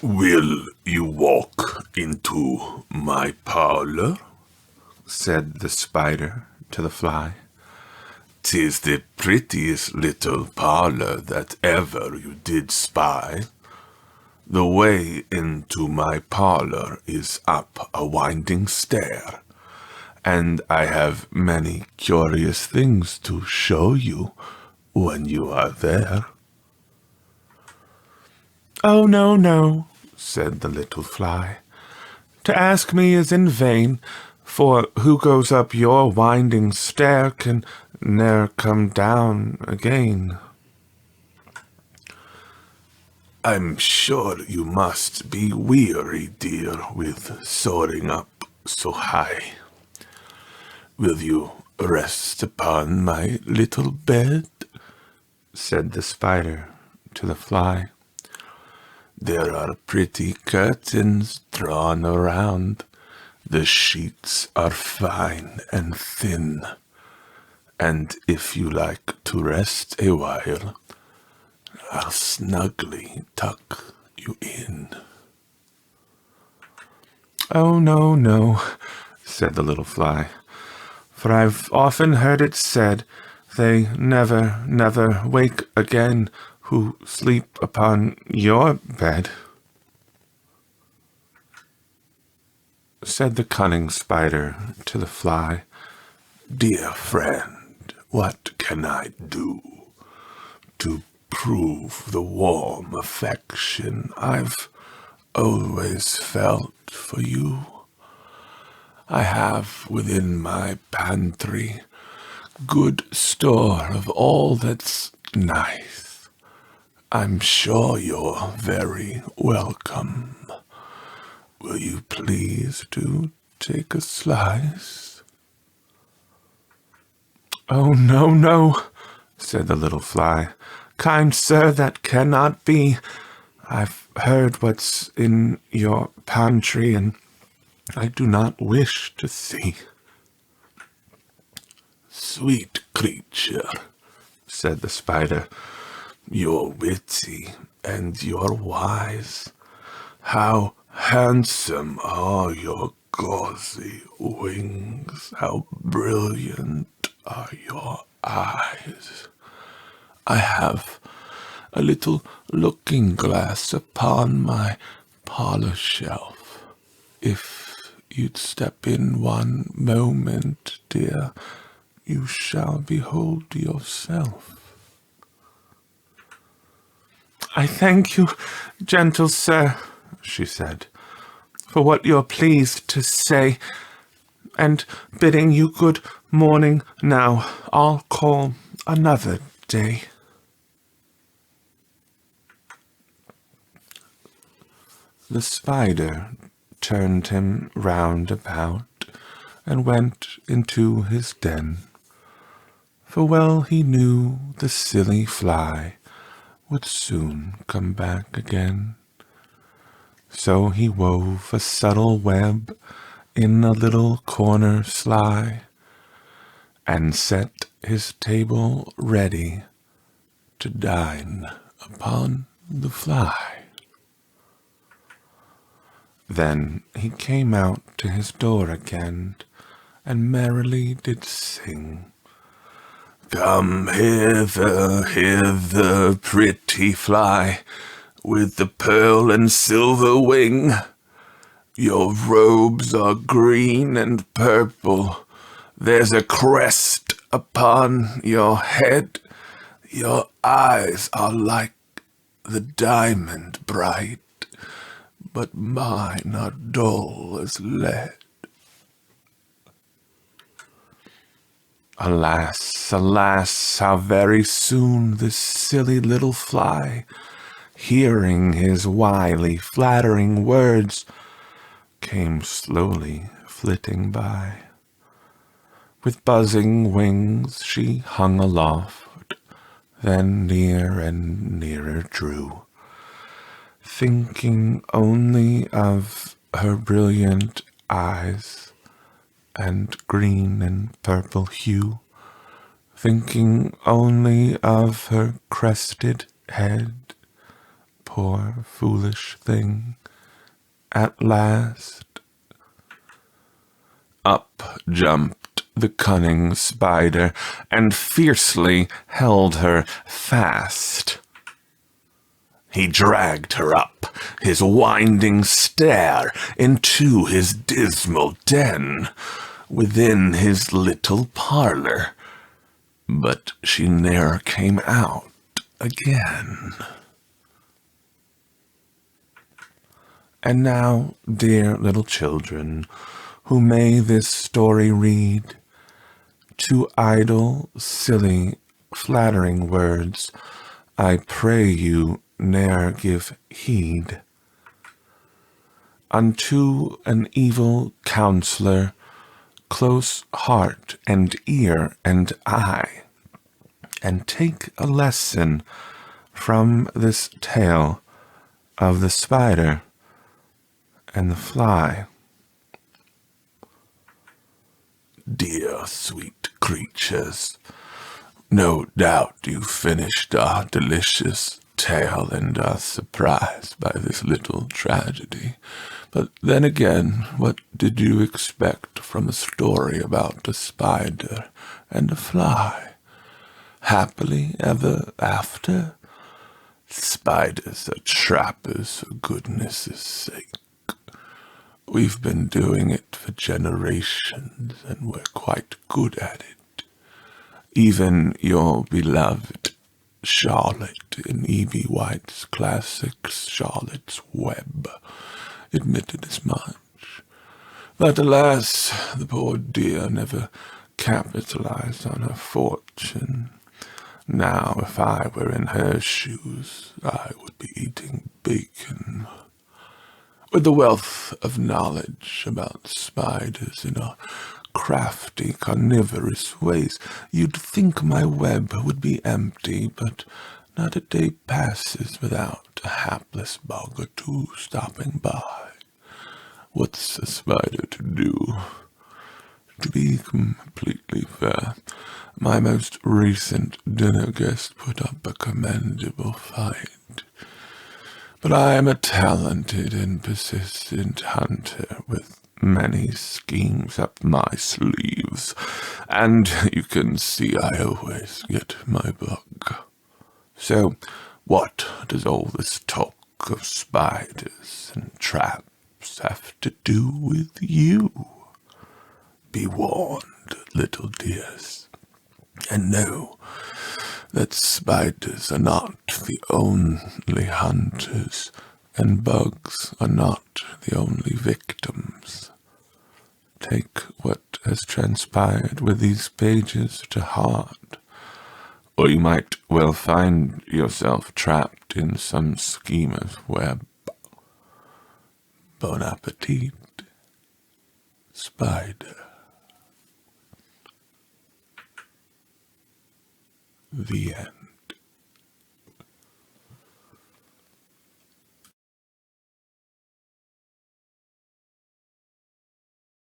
"Will you walk into my parlor?" said the spider to the fly. "'Tis the prettiest little parlor that ever you did spy. The way into my parlor is up a winding stair, and I have many curious things to show you when you are there." "Oh, no, no," said the little fly. "To ask me is in vain, for who goes up your winding stair can ne'er come down again." "I'm sure you must be weary, dear, with soaring up so high. Will you rest upon my little bed?" said the spider to the fly. "There are pretty curtains drawn around. The sheets are fine and thin, and if you like to rest a while, I'll snugly tuck you in." "Oh, no, no," said the little fly, "for I've often heard it said, they never, never wake again who sleep upon your bed." Said the cunning spider to the fly, "Dear friend, what can I do to prove the warm affection I've always felt for you? I have within my pantry good store of all that's nice. I'm sure you're very welcome. Will you please to take a slice?" "Oh, no, no," said the little fly. "Kind sir, that cannot be. I've heard what's in your pantry, and I do not wish to see." "Sweet creature," said the spider, "you're witty and you're wise. How handsome are your gauzy wings, how brilliant are your eyes. I have a little looking-glass upon my parlor shelf. If you'd step in one moment, dear, you shall behold yourself." "I thank you, gentle sir," she said, "for what you're pleased to say, and bidding you good morning now, I'll call another day." The spider turned him round about and went into his den, for well he knew the silly fly would soon come back again. So he wove a subtle web in a little corner sly, and set his table ready to dine upon the fly. Then he came out to his door again, and merrily did sing, "Come hither, hither, pretty fly, with the pearl and silver wing. Your robes are green and purple, there's a crest upon your head. Your eyes are like the diamond bright, but mine are dull as lead." Alas, alas, how very soon this silly little fly, hearing his wily, flattering words, came slowly flitting by. With buzzing wings she hung aloft, then near and nearer drew, thinking only of her brilliant eyes and green and purple hue, thinking only of her crested head, poor foolish thing, at last. Up jumped the cunning spider, and fiercely held her fast. He dragged her up his winding stair into his dismal den, within his little parlor, but she ne'er came out again. And now, dear little children, who may this story read, to idle, silly, flattering words, I pray you ne'er give heed. Unto an evil counselor, close heart and ear and eye, and take a lesson from this tale of the spider and the fly. Dear sweet creatures, no doubt you finished our delicious tale and are surprised by this little tragedy. But then again, what did you expect from a story about a spider and a fly? Happily ever after? Spiders are trappers, for goodness' sake. We've been doing it for generations, and we're quite good at it. Even your beloved Charlotte in E.B. White's classics, Charlotte's Web, admitted as much. But alas, the poor dear never capitalized on her fortune. Now, if I were in her shoes, I would be eating bacon. With the wealth of knowledge about spiders in our crafty, carnivorous ways, you'd think my web would be empty, but not a day passes without a hapless bug or two stopping by. What's a spider to do? To be completely fair, my most recent dinner guest put up a commendable fight. But I am a talented and persistent hunter with many schemes up my sleeves, and you can see I always get my bug. So, what does all this talk of spiders and traps have to do with you? Be warned, little dears, and know that spiders are not the only hunters, and bugs are not the only victims. Take what has transpired with these pages to heart, or you might well find yourself trapped in some schemer's web. Bon appetit, spider. The end.